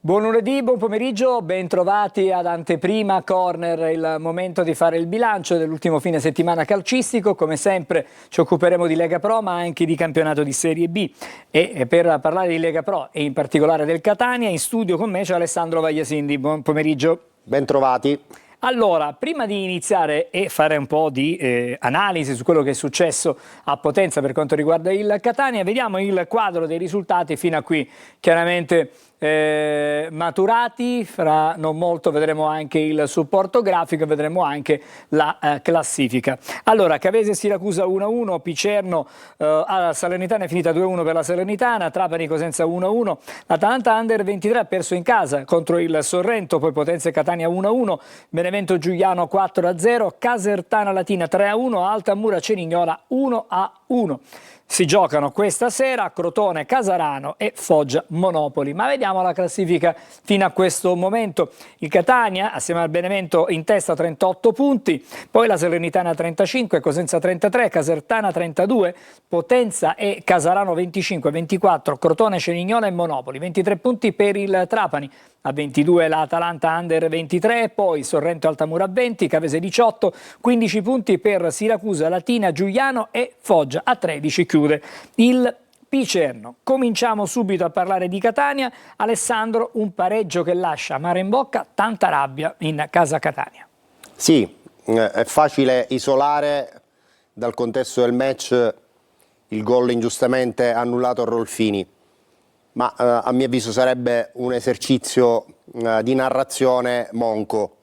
Buon lunedì, buon pomeriggio, ben trovati ad Anteprima Corner, il momento di fare il bilancio dell'ultimo fine settimana calcistico. Come sempre ci occuperemo di Lega Pro ma anche di campionato di Serie B, e per parlare di Lega Pro e in particolare del Catania in studio con me c'è Alessandro Vagliasindi. Buon pomeriggio. Ben trovati. Allora, prima di iniziare e fare un po' di analisi su quello che è successo a Potenza per quanto riguarda il Catania, vediamo il quadro dei risultati fino a qui. Chiaramente maturati, fra non molto vedremo anche il supporto grafico e vedremo anche la classifica. Allora, Cavese Siracusa 1-1, Picerno alla Salernitana è finita 2-1 per la Salernitana, Trapani Cosenza 1-1, l'Atalanta Under 23 ha perso in casa contro il Sorrento, poi Potenza e Catania 1-1, Benevento Giuliano 4-0, Casertana Latina 3-1, Altamura Cerignola 1-1. Si giocano questa sera Crotone, Casarano e Foggia Monopoli. Ma vediamo la classifica fino a questo momento. Il Catania assieme al Benevento in testa 38 punti, poi la Salernitana 35, Cosenza 33, Casertana 32, Potenza e Casarano 25, 24, Crotone, Cerignola e Monopoli, 23 punti per il Trapani. A 22 l'Atalanta Under 23, poi Sorrento Altamura 20, Cavese 18, 15 punti per Siracusa, Latina, Giuliano e Foggia. A 13 chiude il Picerno. Cominciamo subito a parlare di Catania. Alessandro, un pareggio che lascia amaro in bocca, tanta rabbia in casa Catania. Sì, è facile isolare dal contesto del match il gol ingiustamente annullato a Rolfini. Ma a mio avviso sarebbe un esercizio di narrazione monco,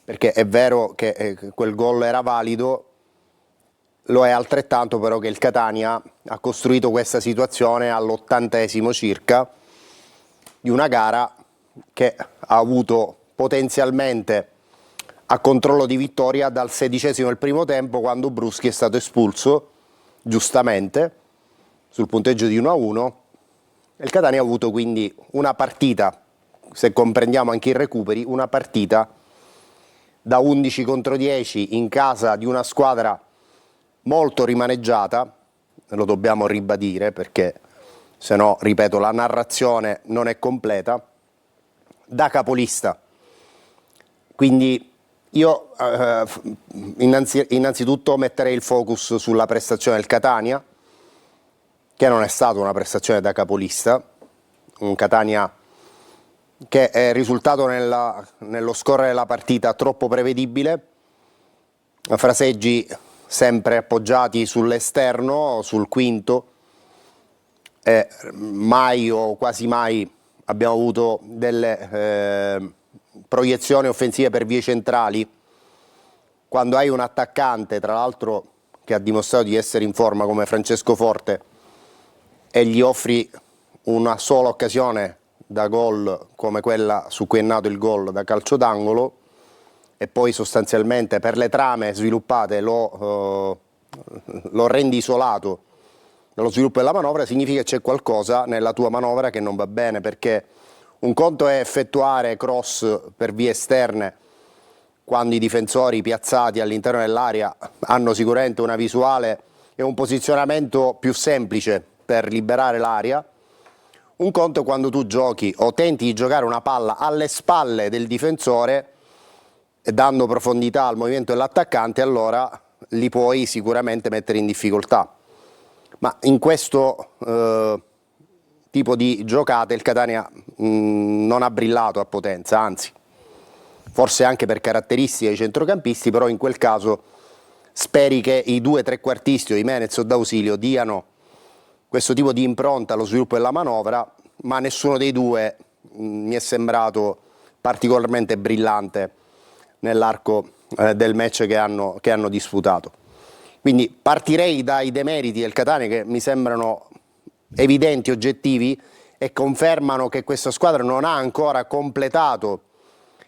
perché è vero che quel gol era valido, lo è altrettanto però che il Catania ha costruito questa situazione all'80° circa di una gara che ha avuto potenzialmente a controllo di vittoria dal 16° del primo tempo, quando Bruschi è stato espulso giustamente sul punteggio di 1-1. Il Catania ha avuto quindi una partita, se comprendiamo anche i recuperi, una partita da 11 contro 10 in casa di una squadra molto rimaneggiata, lo dobbiamo ribadire perché se no, ripeto, la narrazione non è completa, da capolista. Quindi io innanzitutto metterei il focus sulla prestazione del Catania, che non è stata una prestazione da capolista, un Catania che è risultato nello scorrere della partita troppo prevedibile, fraseggi sempre appoggiati sull'esterno, sul quinto, e mai o quasi mai abbiamo avuto delle proiezioni offensive per vie centrali. Quando hai un attaccante, tra l'altro, che ha dimostrato di essere in forma come Francesco Forte, e gli offri una sola occasione da gol come quella su cui è nato il gol da calcio d'angolo, e poi sostanzialmente per le trame sviluppate lo rendi isolato nello sviluppo della manovra, significa che c'è qualcosa nella tua manovra che non va bene, perché un conto è effettuare cross per vie esterne quando i difensori piazzati all'interno dell'area hanno sicuramente una visuale e un posizionamento più semplice per liberare l'area. Un conto è quando tu giochi o tenti di giocare una palla alle spalle del difensore, dando profondità al movimento dell'attaccante, allora li puoi sicuramente mettere in difficoltà. Ma in questo tipo di giocate il Catania non ha brillato a Potenza, anzi, forse anche per caratteristiche dei centrocampisti, però in quel caso speri che i due trequartisti o i Menez o d'ausilio diano questo tipo di impronta allo sviluppo della manovra, ma nessuno dei due mi è sembrato particolarmente brillante nell'arco del match che hanno disputato. Quindi partirei dai demeriti del Catania, che mi sembrano evidenti, oggettivi, e confermano che questa squadra non ha ancora completato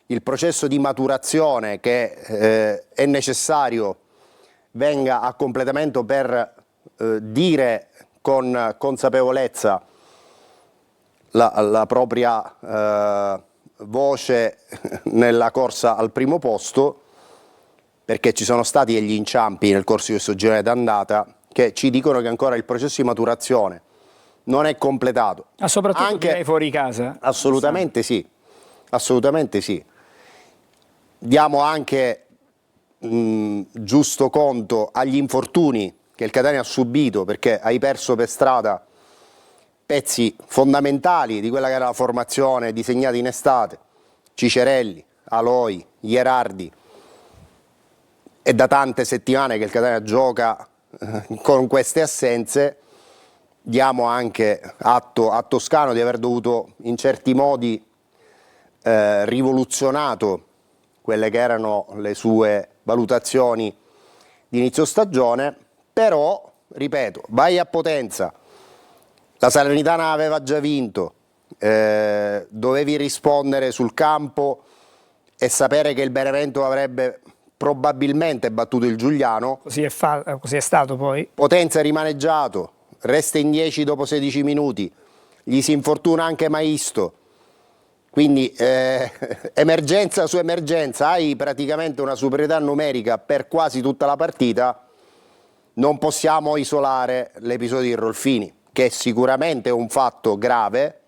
il processo di maturazione che è necessario venga a completamento per dire con consapevolezza la propria voce nella corsa al primo posto, perché ci sono stati degli inciampi nel corso di questo girone d'andata che ci dicono che ancora il processo di maturazione non è completato. Ma soprattutto Anche, direi fuori casa. assolutamente sì, assolutamente sì. Diamo anche giusto conto agli infortuni che il Catania ha subito, perché hai perso per strada pezzi fondamentali di quella che era la formazione disegnata in estate: Cicerelli, Aloi, Gherardi. È da tante settimane che il Catania gioca con queste assenze. Diamo anche atto a Toscano di aver dovuto in certi modi rivoluzionato quelle che erano le sue valutazioni di inizio stagione, però, ripeto, vai a Potenza, la Salernitana aveva già vinto, dovevi rispondere sul campo e sapere che il Benevento avrebbe probabilmente battuto il Giuliano. Così è stato poi. Potenza è rimaneggiato, resta in 10 dopo 16 minuti, gli si infortuna anche Maisto. Quindi emergenza su emergenza, hai praticamente una superiorità numerica per quasi tutta la partita. Non possiamo isolare l'episodio di Rolfini, che sicuramente è un fatto grave,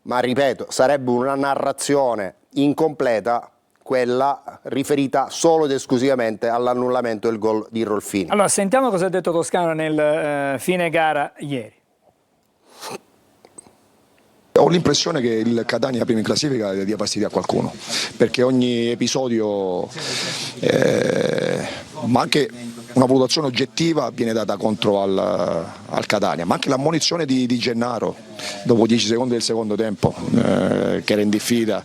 ma ripeto, sarebbe una narrazione incompleta quella riferita solo ed esclusivamente all'annullamento del gol di Rolfini. Allora, sentiamo cosa ha detto Toscano nel fine gara ieri. Ho l'impressione che il Catania prima in classifica dia fastidio a qualcuno, perché ogni episodio, ma anche una valutazione oggettiva viene data contro al Catania, ma anche l'ammonizione di Gennaro dopo 10 secondi del secondo tempo, che era in diffida,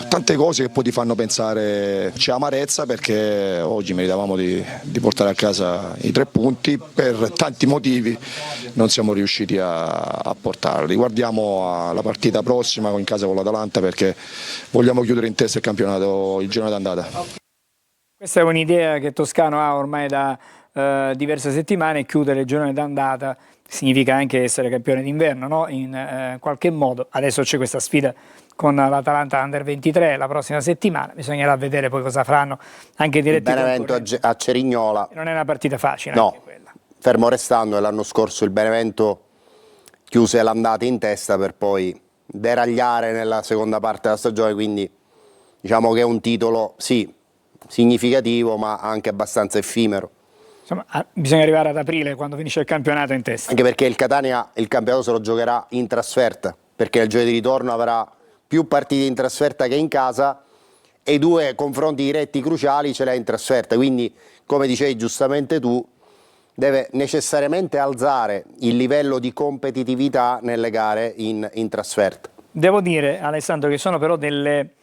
tante cose che poi ti fanno pensare. C'è amarezza perché oggi meritavamo di portare a casa i 3 punti, per tanti motivi non siamo riusciti a portarli. Guardiamo alla partita prossima in casa con l'Atalanta, perché vogliamo chiudere in testa il campionato il giorno d'andata. Questa è un'idea che Toscano ha ormai da diverse settimane. Chiudere il girone d'andata significa anche essere campione d'inverno, no? In qualche modo. Adesso c'è questa sfida con l'Atalanta Under 23 la prossima settimana, bisognerà vedere poi cosa faranno anche i diretti Benevento a Cerignola. Non è una partita facile, no, anche quella. Fermo restando che l'anno scorso il Benevento chiuse l'andata in testa per poi deragliare nella seconda parte della stagione, quindi diciamo che è un titolo sì significativo ma anche abbastanza effimero. Insomma, bisogna arrivare ad aprile quando finisce il campionato in testa. Anche perché il Catania il campionato se lo giocherà in trasferta, perché nel giro di ritorno avrà più partite in trasferta che in casa e i 2 confronti diretti cruciali ce li ha in trasferta, quindi come dicevi giustamente tu deve necessariamente alzare il livello di competitività nelle gare in trasferta. Devo dire, Alessandro, che sono però delle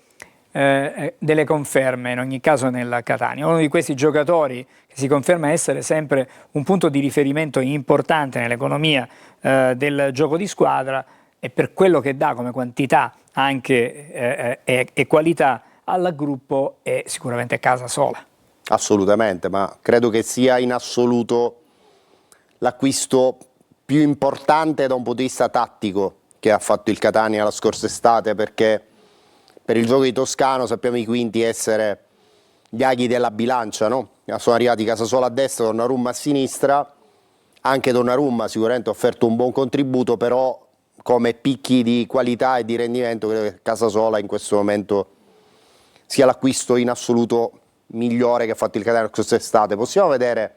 conferme in ogni caso nel Catania. Uno di questi giocatori che si conferma essere sempre un punto di riferimento importante nell'economia del gioco di squadra, e per quello che dà come quantità anche e qualità al gruppo, è sicuramente Casasola. Assolutamente, ma credo che sia in assoluto l'acquisto più importante da un punto di vista tattico che ha fatto il Catania la scorsa estate, perché per il gioco di Toscano sappiamo i quinti essere gli aghi della bilancia, no? Sono arrivati Casasola a destra, Donnarumma a sinistra. Anche Donnarumma sicuramente ha offerto un buon contributo, però come picchi di qualità e di rendimento credo che Casasola in questo momento sia l'acquisto in assoluto migliore che ha fatto il Catania quest'estate. Possiamo vedere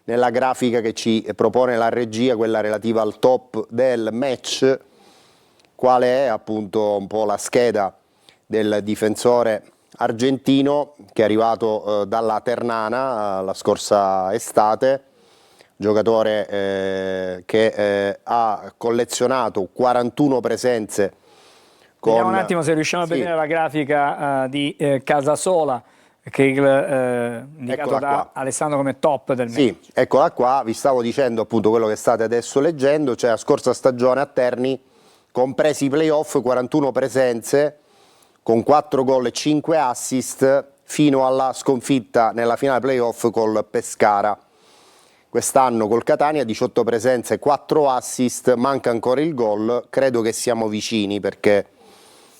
nella grafica che ci propone la regia, quella relativa al top del match, quale è appunto un po' la scheda del difensore argentino che è arrivato dalla Ternana la scorsa estate, giocatore che ha collezionato 41 presenze. Vediamo un attimo se riusciamo a vedere la grafica di Casasola, che è indicato da Alessandro come top del match. Sì, eccola qua, vi stavo dicendo appunto quello che state adesso leggendo, cioè la scorsa stagione a Terni, compresi i playoff, 41 presenze, con 4 gol e 5 assist, fino alla sconfitta nella finale playoff col Pescara. Quest'anno col Catania 18 presenze e 4 assist, manca ancora il gol, credo che siamo vicini perché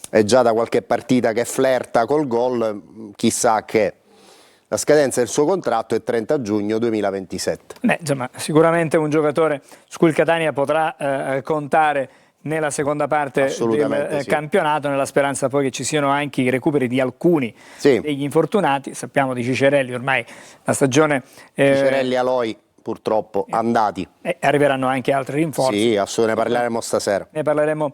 è già da qualche partita che flirta col gol, chissà che La scadenza del suo contratto è 30 giugno 2027. Beh, insomma, sicuramente un giocatore su cui il Catania potrà contare nella seconda parte del sì. campionato, nella speranza poi che ci siano anche i recuperi di alcuni degli infortunati. Sappiamo di Cicerelli, ormai la stagione... Cicerelli, Aloi, purtroppo, andati. Arriveranno anche altri rinforzi. Sì, assolutamente, ne parleremo stasera. Ne parleremo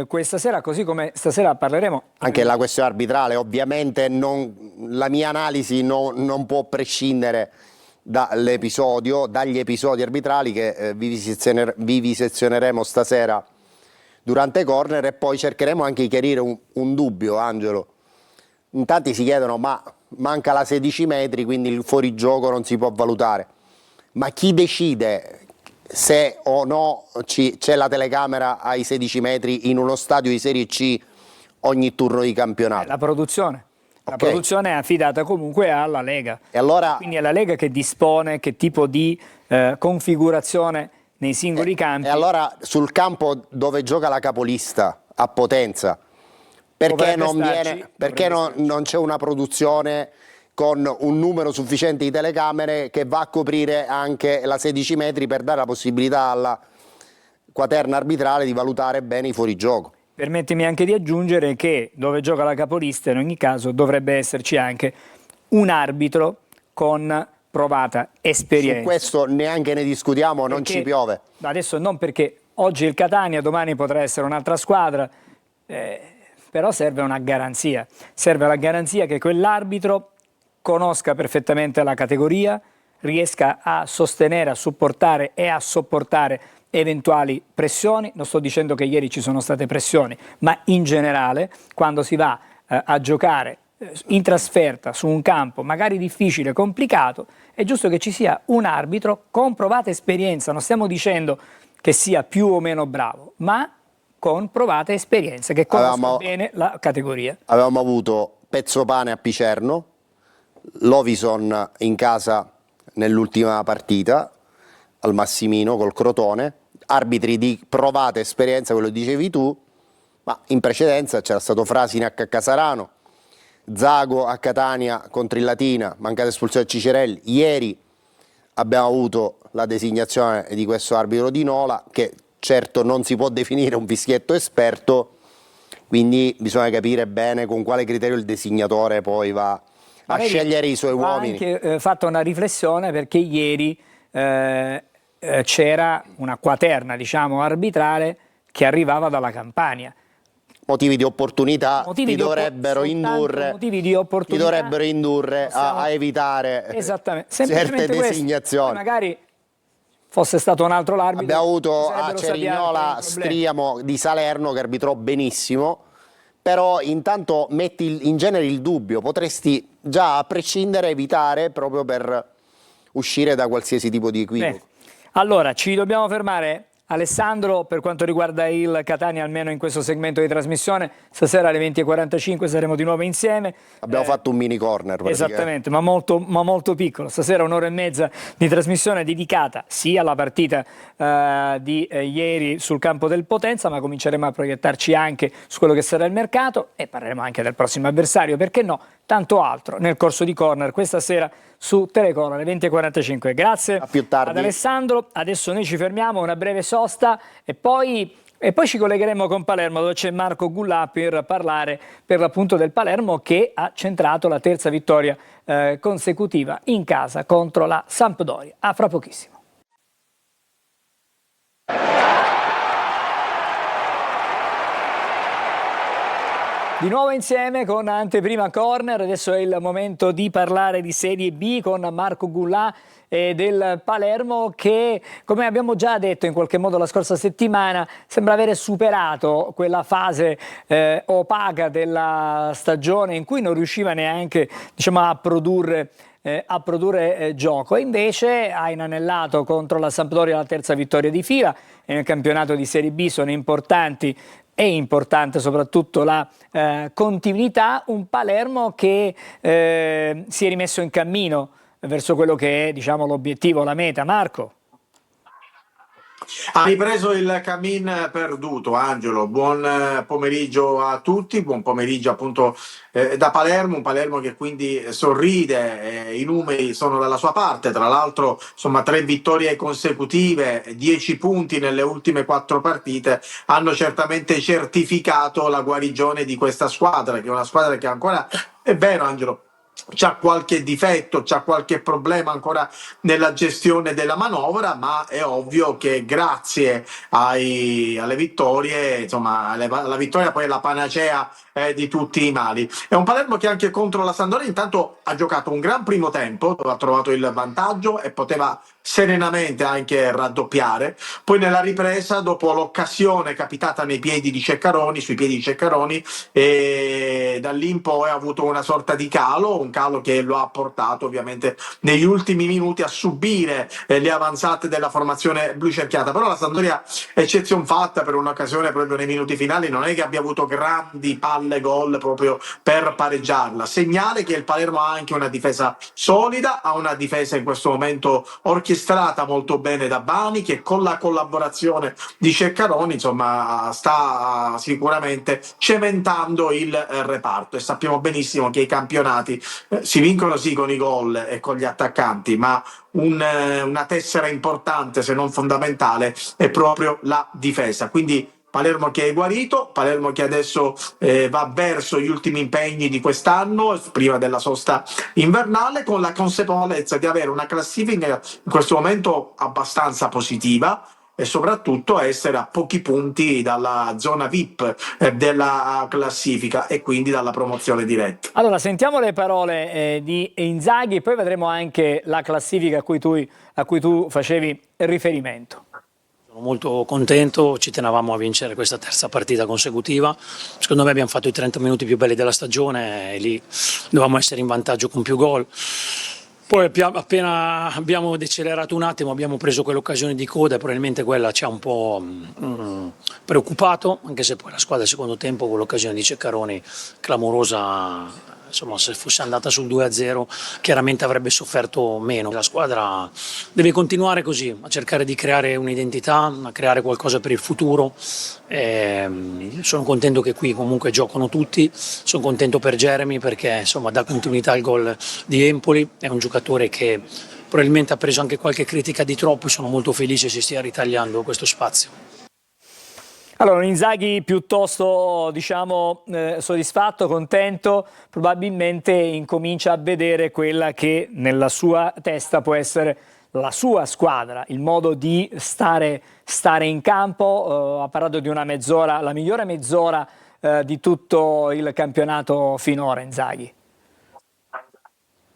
questa sera, così come stasera parleremo... Anche la questione arbitrale, ovviamente la mia analisi non può prescindere dagli episodi arbitrali che vivisezioneremo stasera durante corner, e poi cercheremo anche di chiarire un dubbio, Angelo. In tanti si chiedono, ma manca la 16 metri, quindi il fuorigioco non si può valutare. Ma chi decide se o no c'è la telecamera ai 16 metri in uno stadio di Serie C ogni turno di campionato? La produzione. La produzione è affidata comunque alla Lega. E allora, quindi è la Lega che dispone che tipo di configurazione nei singoli campi. E allora sul campo dove gioca la capolista a Potenza, perché non c'è una produzione con un numero sufficiente di telecamere che va a coprire anche la 16 metri per dare la possibilità alla quaterna arbitrale di valutare bene i fuorigioco? Permettimi anche di aggiungere che dove gioca la capolista in ogni caso dovrebbe esserci anche un arbitro con provata esperienza. Su questo neanche ne discutiamo, non ci piove. Adesso non, perché oggi il Catania, domani potrà essere un'altra squadra, però serve una garanzia. Serve la garanzia che quell'arbitro conosca perfettamente la categoria, riesca a sostenere, a supportare e a sopportare eventuali pressioni. Non sto dicendo che ieri ci sono state pressioni, ma in generale quando si va a giocare in trasferta su un campo magari difficile, complicato, è giusto che ci sia un arbitro con provata esperienza. Non stiamo dicendo che sia più o meno bravo, ma con provata esperienza, che conosca bene la categoria. Avevamo avuto Pezzopane a Picerno, Lovison in casa nell'ultima partita al Massimino col Crotone, arbitri di provata esperienza, quello che dicevi tu, ma in precedenza c'era stato Frasinac a Casarano, Zago a Catania contro il Latina, mancata espulsione a Cicerelli. Ieri abbiamo avuto la designazione di questo arbitro di Nola, che certo non si può definire un fischietto esperto, quindi bisogna capire bene con quale criterio il designatore poi va a scegliere i suoi uomini. Ho anche fatto una riflessione, perché ieri c'era una quaterna, diciamo, arbitrale che arrivava dalla Campania. Motivi di opportunità ti dovrebbero indurre a evitare certe designazioni. Magari fosse stato un altro l'arbitro. Abbiamo avuto a Cerignola Striamo di Salerno che arbitrò benissimo, però intanto metti in genere il dubbio, potresti già a prescindere evitare, proprio per uscire da qualsiasi tipo di equivoco. Allora ci dobbiamo fermare. Alessandro, per quanto riguarda il Catania, almeno in questo segmento di trasmissione, stasera alle 20:45 saremo di nuovo insieme. Abbiamo fatto un mini corner. Esattamente, ma molto piccolo. Stasera un'ora e mezza di trasmissione dedicata sia alla partita di ieri sul campo del Potenza, ma cominceremo a proiettarci anche su quello che sarà il mercato e parleremo anche del prossimo avversario, perché no, tanto altro nel corso di corner questa sera su Telecom alle 20:45. Grazie a più tardi. Ad Alessandro. Adesso noi ci fermiamo, una breve sosta e poi ci collegheremo con Palermo, dove c'è Marco Gullà per parlare per l'appunto del Palermo, che ha centrato la terza vittoria consecutiva in casa contro la Sampdoria. A fra pochissimo. Di nuovo insieme con Anteprima Corner. Adesso è il momento di parlare di Serie B con Marco Gullà e del Palermo, che, come abbiamo già detto in qualche modo la scorsa settimana, sembra avere superato quella fase opaca della stagione in cui non riusciva neanche, diciamo, a produrre gioco, e invece ha inanellato contro la Sampdoria la terza vittoria di fila, e nel campionato di Serie B sono importanti. È importante soprattutto la continuità. Un Palermo che si è rimesso in cammino verso quello che è, diciamo, l'obiettivo, la meta. Marco? Ha ripreso il cammin perduto, Angelo. Buon pomeriggio a tutti, buon pomeriggio appunto da Palermo, un Palermo che quindi sorride, i numeri sono dalla sua parte, tra l'altro insomma 3 vittorie consecutive, 10 punti nelle ultime 4 partite hanno certamente certificato la guarigione di questa squadra, che è una squadra che ancora, è vero Angelo, c'ha qualche difetto, c'ha qualche problema ancora nella gestione della manovra, ma è ovvio che grazie alle vittorie, insomma, la vittoria poi è la panacea di tutti i mali. È un Palermo che anche contro la Sampdoria intanto ha giocato un gran primo tempo, dove ha trovato il vantaggio e poteva serenamente anche raddoppiare. Poi nella ripresa, dopo l'occasione capitata nei piedi di Ceccaroni, sui piedi di Ceccaroni, e da lì in poi ha avuto una sorta di calo, un calo che lo ha portato ovviamente negli ultimi minuti a subire le avanzate della formazione blu cerchiata. Però la Sampdoria, eccezione fatta per un'occasione proprio nei minuti finali, non è che abbia avuto grandi palle gol proprio per pareggiarla. Segnale che il Palermo ha anche una difesa solida, ha una difesa in questo momento orchestrata molto bene da Bani, che con la collaborazione di Ceccaroni insomma sta sicuramente cementando il reparto, e sappiamo benissimo che i campionati si vincono sì con i gol e con gli attaccanti, ma una tessera importante, se non fondamentale, è proprio la difesa. Quindi Palermo che è guarito, Palermo che adesso va verso gli ultimi impegni di quest'anno, prima della sosta invernale, con la consapevolezza di avere una classifica in questo momento abbastanza positiva, e soprattutto essere a pochi punti dalla zona VIP della classifica e quindi dalla promozione diretta. Allora, sentiamo le parole di Inzaghi, poi vedremo anche la classifica a cui tu facevi riferimento. Sono molto contento, ci tenevamo a vincere questa terza partita consecutiva. Secondo me abbiamo fatto i 30 minuti più belli della stagione e lì dovevamo essere in vantaggio con più gol. Poi appena abbiamo decelerato un attimo, abbiamo preso quell'occasione di coda e probabilmente quella ci ha un po' preoccupato, anche se poi la squadra al secondo tempo con l'occasione di Ceccaroni clamorosa, insomma, se fosse andata sul 2-0 chiaramente avrebbe sofferto meno. La squadra deve continuare così, a cercare di creare un'identità, a creare qualcosa per il futuro. Sono contento che qui comunque giocano tutti, sono contento per Jeremy perché insomma dà continuità al gol di Empoli, è un giocatore che probabilmente ha preso anche qualche critica di troppo e sono molto felice si stia ritagliando questo spazio. Allora, un Inzaghi piuttosto, diciamo, soddisfatto, contento, probabilmente incomincia a vedere quella che nella sua testa può essere la sua squadra, il modo di stare in campo. Ha parlato di una mezz'ora, la migliore mezz'ora di tutto il campionato finora, Inzaghi.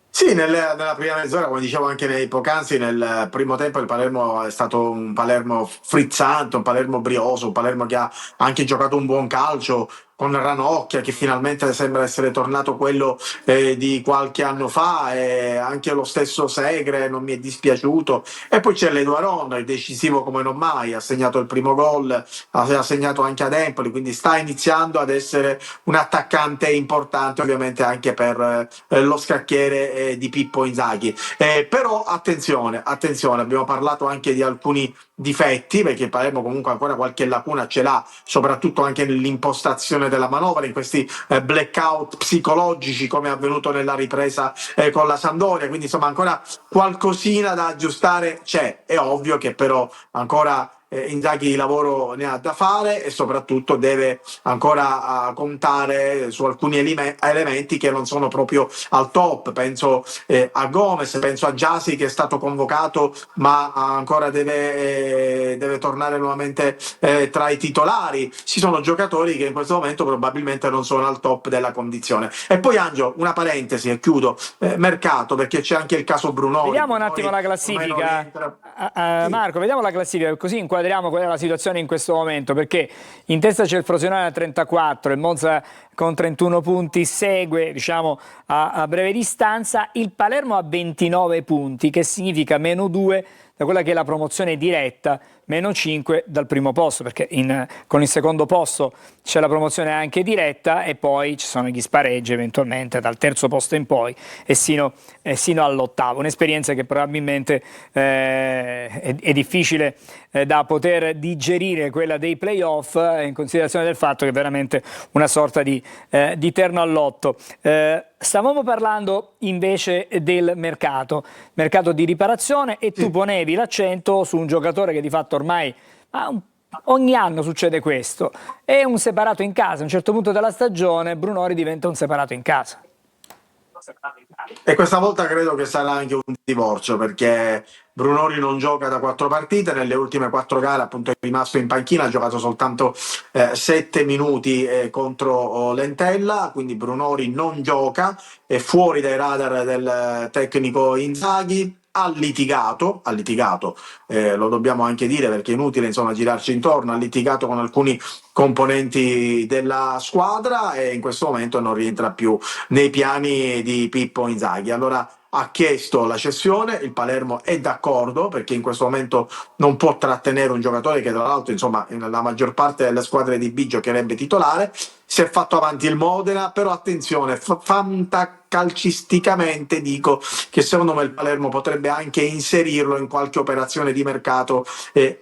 Sì, nella prima mezz'ora, come dicevo anche nei poc'anzi, nel primo tempo il Palermo è stato un Palermo frizzante, un Palermo brioso, un Palermo che ha anche giocato un buon calcio, con Ranocchia che finalmente sembra essere tornato quello di qualche anno fa, e anche lo stesso Segre non mi è dispiaciuto, e poi c'è l'Eduaron, decisivo come non mai, ha segnato il primo gol, ha segnato anche ad Empoli, quindi sta iniziando ad essere un attaccante importante ovviamente anche per lo scacchiere di Pippo Inzaghi. Però attenzione, abbiamo parlato anche di alcuni difetti, perché Palermo comunque ancora qualche lacuna ce l'ha, soprattutto anche nell'impostazione della manovra, in questi blackout psicologici come è avvenuto nella ripresa con la Sampdoria, quindi insomma ancora qualcosina da aggiustare c'è. È ovvio che però ancora Inzaghi di lavoro ne ha da fare e soprattutto deve ancora contare su alcuni elementi che non sono proprio al top. Penso a Gomez, penso a Gyasi che è stato convocato ma ancora deve tornare nuovamente tra i titolari. Ci sono giocatori che in questo momento probabilmente non sono al top della condizione. E poi Angelo, una parentesi e chiudo, mercato, perché c'è anche il caso Brunoni. Vediamo un attimo la classifica, Marco, vediamo la classifica così inquadriamo qual è la situazione in questo momento, perché in testa c'è il Frosinone a 34, il Monza con 31 punti segue, diciamo, a breve distanza, il Palermo a 29 punti, che significa -2 da quella che è la promozione diretta, meno 5 dal primo posto, perché con il secondo posto c'è la promozione anche diretta e poi ci sono gli spareggi eventualmente dal terzo posto in poi e sino all'8º. Un'esperienza che probabilmente è difficile da poter digerire, quella dei playoff, in considerazione del fatto che è veramente una sorta di terno all'otto. Stavamo parlando invece del mercato di riparazione e tu ponevi l'accento su un giocatore che di fatto ormai ogni anno succede questo, è un separato in casa. A un certo punto della stagione Brunori diventa un separato in casa. E questa volta credo che sarà anche un divorzio, perché Brunori non gioca da 4 partite, nelle ultime 4 gare appunto è rimasto in panchina, ha giocato soltanto 7 minuti contro Lentella, quindi Brunori non gioca, è fuori dai radar del tecnico Inzaghi. Ha litigato, lo dobbiamo anche dire perché è inutile insomma girarci intorno, ha litigato con alcuni componenti della squadra e in questo momento non rientra più nei piani di Pippo Inzaghi. Allora ha chiesto la cessione, il Palermo è d'accordo perché in questo momento non può trattenere un giocatore che tra l'altro insomma nella maggior parte delle squadre di B giocherebbe titolare. Si è fatto avanti il Modena, però attenzione, fantacalcisticamente dico che secondo me il Palermo potrebbe anche inserirlo in qualche operazione di mercato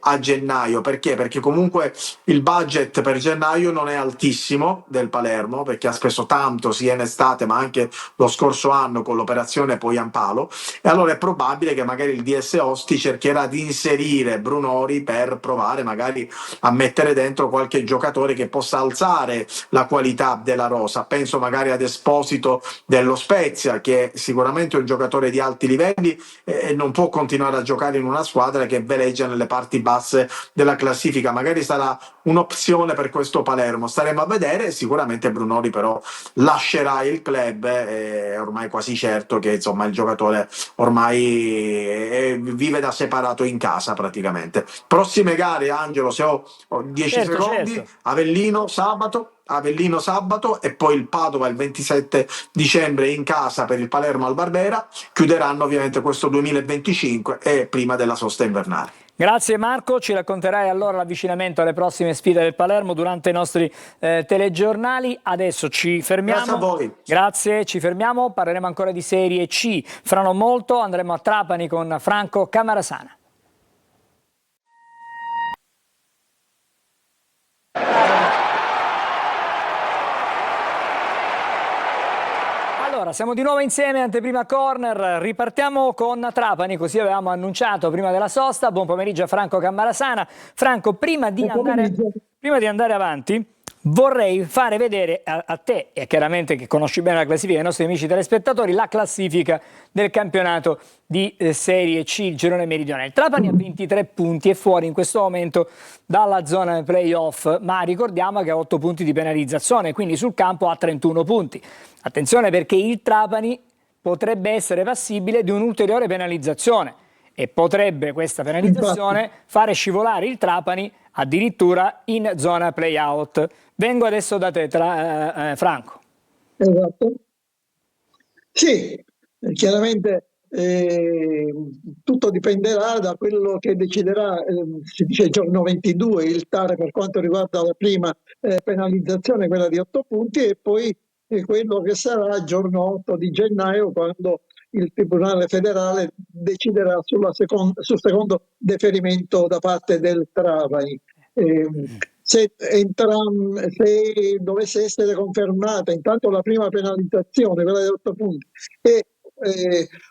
a gennaio. Perché? Perché comunque il budget per gennaio non è altissimo del Palermo, perché ha speso tanto sia in estate ma anche lo scorso anno con l'operazione Poyampalo, e allora è probabile che magari il DS Osti cercherà di inserire Brunori per provare magari a mettere dentro qualche giocatore che possa alzare la qualità della rosa. Penso magari ad Esposito dello Spezia, che è sicuramente un giocatore di alti livelli e non può continuare a giocare in una squadra che veleggia nelle parti basse della classifica. Magari sarà un'opzione per questo Palermo, staremo a vedere. Sicuramente Brunori però lascerà il club, è ormai quasi certo che insomma il giocatore ormai vive da separato in casa praticamente. Prossime gare, Angelo, se ho 10 secondi, certo. Avellino sabato e poi il Padova il 27 dicembre in casa per il Palermo al Barbera. Chiuderanno ovviamente questo 2025 e prima della sosta invernale. Grazie Marco, ci racconterai allora l'avvicinamento alle prossime sfide del Palermo durante i nostri telegiornali. Adesso ci fermiamo. Grazie a voi. Grazie, ci fermiamo, parleremo ancora di Serie C. Fra non molto andremo a Trapani con Franco Camarasana. Allora, siamo di nuovo insieme, anteprima corner, ripartiamo con Trapani, così avevamo annunciato prima della sosta. Buon pomeriggio a Franco Camarasana. Franco, prima di andare avanti, vorrei fare vedere a te, e chiaramente che conosci bene la classifica, ai nostri amici telespettatori, la classifica del campionato di Serie C, il girone meridionale. Il Trapani ha 23 punti, è fuori in questo momento dalla zona playoff, ma ricordiamo che ha 8 punti di penalizzazione, quindi sul campo ha 31 punti. Attenzione perché il Trapani potrebbe essere passibile di un'ulteriore penalizzazione e potrebbe questa penalizzazione fare scivolare il Trapani addirittura in zona play-out. Vengo adesso da te, Franco. Esatto. Sì, chiaramente tutto dipenderà da quello che deciderà, si dice il giorno 22, il TAR per quanto riguarda la prima penalizzazione, quella di 8 punti, e poi quello che sarà il giorno 8 di gennaio, quando il Tribunale federale deciderà sul secondo deferimento da parte del Trapani. Se dovesse essere confermata intanto la prima penalizzazione, quella di 8 punti, e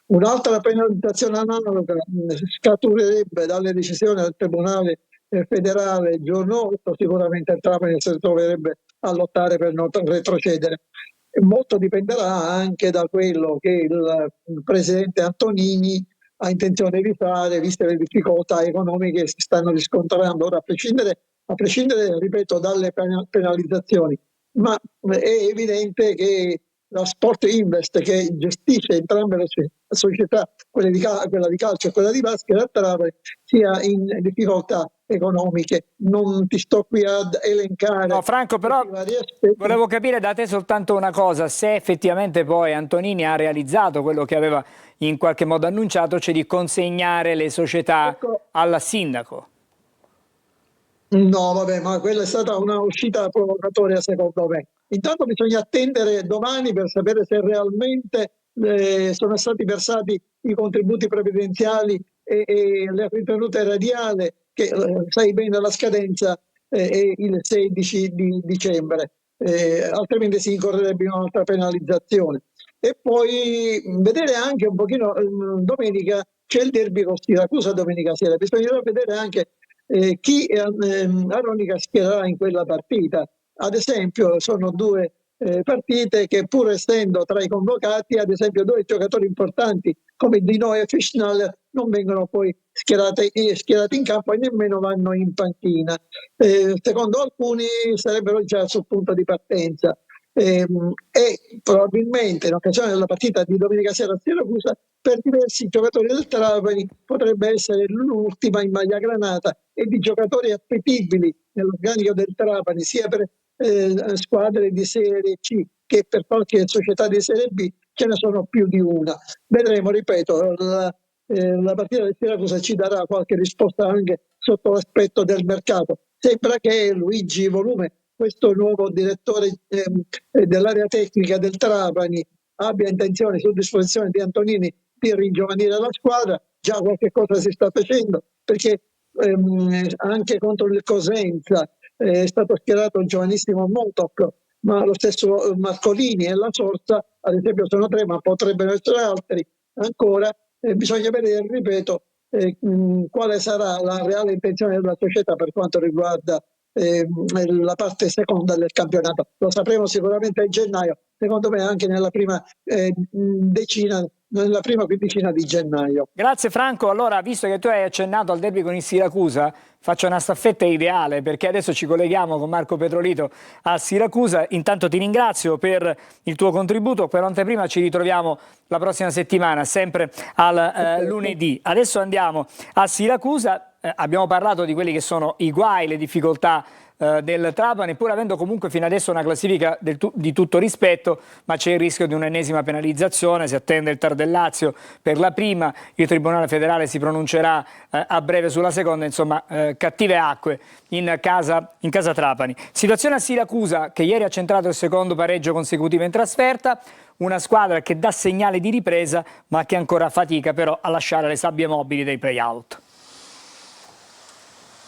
un'altra penalizzazione analoga scaturerebbe dalle decisioni del Tribunale federale il giorno 8, sicuramente il Trapani si troverebbe a lottare per non retrocedere. Molto dipenderà anche da quello che il presidente Antonini ha intenzione di fare, viste le difficoltà economiche che si stanno riscontrando. Ora, a prescindere, ripeto, dalle penalizzazioni, ma è evidente che la Sport Invest, che gestisce entrambe le società, quella di calcio e quella di basket, sia in difficoltà economiche. Non ti sto qui ad elencare. No, Franco, però i vari aspetti. volevo capire da te soltanto una cosa, se effettivamente poi Antonini ha realizzato quello che aveva in qualche modo annunciato, cioè di consegnare le società Ecco. al sindaco. No, vabbè, ma quella è stata una uscita provocatoria secondo me. Intanto bisogna attendere domani per sapere se realmente sono stati versati i contributi previdenziali e le ritenute radiali, che sai bene la scadenza è il 16 di dicembre, altrimenti si incorrerebbe in un'altra penalizzazione. E poi vedere anche un pochino, domenica c'è il derby con Siracusa domenica sera, bisognerà vedere anche chi Aronica schiererà in quella partita. Ad esempio sono due partite che, pur essendo tra i convocati, ad esempio due giocatori importanti come Dino e Fischnall non vengono poi schierati in campo e nemmeno vanno in panchina. Secondo alcuni sarebbero già sul punto di partenza. E probabilmente in occasione della partita di domenica sera a Siracusa, per diversi giocatori del Trapani potrebbe essere l'ultima in maglia granata, e di giocatori appetibili nell'organico del Trapani sia per squadre di Serie C che per qualche società di Serie B ce ne sono più di una. Vedremo, ripeto, la partita del Siracusa ci darà qualche risposta anche sotto l'aspetto del mercato. Sembra che Luigi Volume, questo nuovo direttore dell'area tecnica del Trapani, abbia intenzione, su disposizione di Antonini, di ringiovanire la squadra. Già qualche cosa si sta facendo, perché anche contro il Cosenza è stato schierato il giovanissimo Motok, ma lo stesso Marcolini e la Sorza, ad esempio, sono tre, ma potrebbero essere altri ancora. Bisogna vedere, ripeto, quale sarà la reale intenzione della società per quanto riguarda la parte seconda del campionato. Lo sapremo sicuramente a gennaio, secondo me anche nella prima quindicina di gennaio. Grazie Franco, allora visto che tu hai accennato al derby con il Siracusa, faccio una staffetta ideale, perché adesso ci colleghiamo con Marco Petrolito a Siracusa. Intanto ti ringrazio per il tuo contributo, per anteprima ci ritroviamo la prossima settimana, sempre al lunedì. Adesso andiamo a Siracusa, abbiamo parlato di quelli che sono i guai, le difficoltà del Trapani, pur avendo comunque fino adesso una classifica di tutto rispetto, ma c'è il rischio di un'ennesima penalizzazione. Si attende il TAR del Lazio per la prima, il Tribunale Federale si pronuncerà a breve sulla seconda, insomma cattive acque in casa Trapani. Situazione a Siracusa, che ieri ha centrato il secondo pareggio consecutivo in trasferta, una squadra che dà segnali di ripresa ma che ancora fatica però a lasciare le sabbie mobili dei play-out.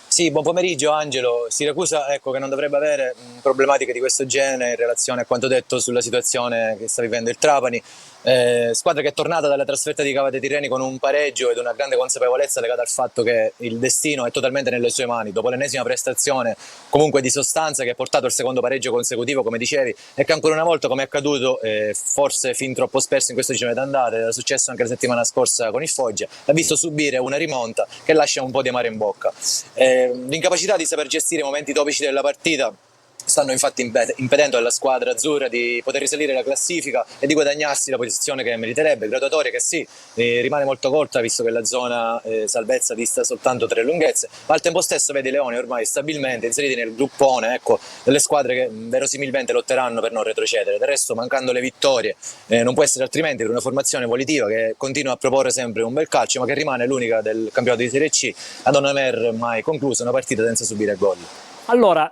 Sì, buon pomeriggio Angelo. Siracusa, ecco, che non dovrebbe avere problematiche di questo genere in relazione a quanto detto sulla situazione che sta vivendo il Trapani. Squadra che è tornata dalla trasferta di Cavate Tirreni con un pareggio ed una grande consapevolezza legata al fatto che il destino è totalmente nelle sue mani. Dopo l'ennesima prestazione comunque di sostanza che ha portato il secondo pareggio consecutivo, come dicevi, e che ancora una volta, come è accaduto forse fin troppo spesso in questo girone d'andata, era successo anche la settimana scorsa con il Foggia, ha visto subire una rimonta che lascia un po' di amaro in bocca. L'incapacità di saper gestire i momenti topici della partita stanno infatti impedendo alla squadra azzurra di poter risalire la classifica e di guadagnarsi la posizione che meriterebbe, graduatoria che sì, rimane molto corta visto che la zona salvezza dista soltanto 3 lunghezze, ma al tempo stesso vede i Leoni ormai stabilmente inseriti nel gruppone, ecco, delle squadre che verosimilmente lotteranno per non retrocedere. Del resto, mancando le vittorie, non può essere altrimenti per una formazione volitiva che continua a proporre sempre un bel calcio, ma che rimane l'unica del campionato di Serie C a non aver mai concluso una partita senza subire gol. Allora,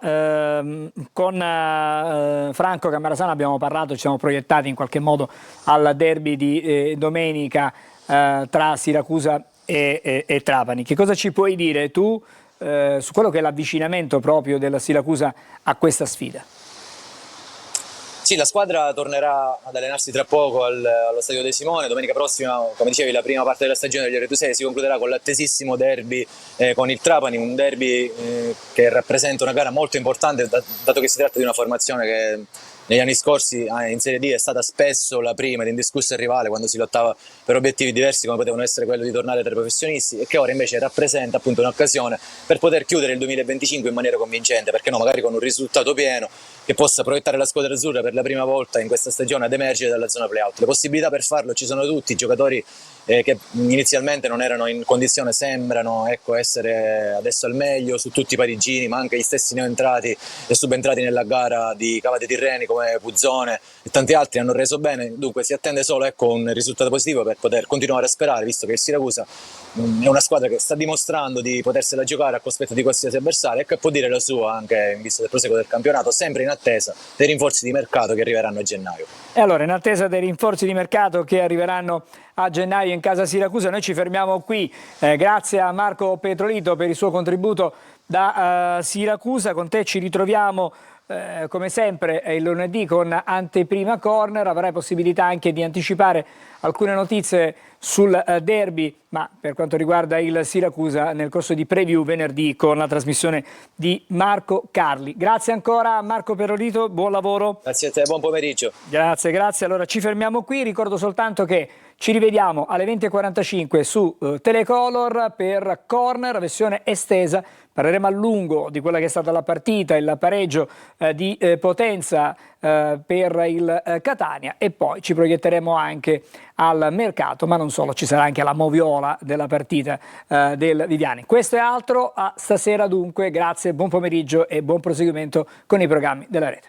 con Franco Cammarasano abbiamo parlato, ci siamo proiettati in qualche modo al derby di domenica tra Siracusa e Trapani. Che cosa ci puoi dire tu su quello che è l'avvicinamento proprio della Siracusa a questa sfida? Sì, la squadra tornerà ad allenarsi tra poco allo Stadio De Simone. Domenica prossima, come dicevi, la prima parte della stagione degli Aretusei si concluderà con l'attesissimo derby con il Trapani, un derby che rappresenta una gara molto importante, dato che si tratta di una formazione che negli anni scorsi in Serie D è stata spesso la prima ed indiscussa rivale quando si lottava per obiettivi diversi come potevano essere quello di tornare tra i professionisti, e che ora invece rappresenta appunto un'occasione per poter chiudere il 2025 in maniera convincente, perché no, magari con un risultato pieno che possa proiettare la squadra azzurra per la prima volta in questa stagione ad emergere dalla zona play-out. Le possibilità per farlo ci sono tutti, i giocatori che inizialmente non erano in condizione, sembrano ecco, essere adesso al meglio su tutti i parigini, ma anche gli stessi neoentrati e subentrati nella gara di Cavate Tirreni come Puzzone e tanti altri hanno reso bene. Dunque si attende solo ecco, un risultato positivo per poter continuare a sperare, visto che il Siracusa è una squadra che sta dimostrando di potersela giocare a cospetto di qualsiasi avversario e che può dire la sua anche in vista del proseguo del campionato, sempre in attesa dei rinforzi di mercato che arriveranno a gennaio. E allora, in attesa dei rinforzi di mercato che arriveranno a gennaio in casa Siracusa, noi ci fermiamo qui. Grazie a Marco Petrolito per il suo contributo da Siracusa. Con te ci ritroviamo come sempre il lunedì con Anteprima Corner. Avrai possibilità anche di anticipare alcune notizie sul derby, ma per quanto riguarda il Siracusa nel corso di preview venerdì con la trasmissione di Marco Carli. Grazie ancora a Marco Petrolito, buon lavoro. Grazie a te, buon pomeriggio. Grazie, grazie. Allora ci fermiamo qui, ricordo soltanto che ci rivediamo alle 20:45 su Telecolor per Corner, versione estesa. Parleremo a lungo di quella che è stata la partita, il pareggio di Potenza per il Catania e poi ci proietteremo anche al mercato, ma non solo, ci sarà anche la moviola della partita del Viviani. Questo è altro a stasera dunque, grazie, buon pomeriggio e buon proseguimento con i programmi della rete.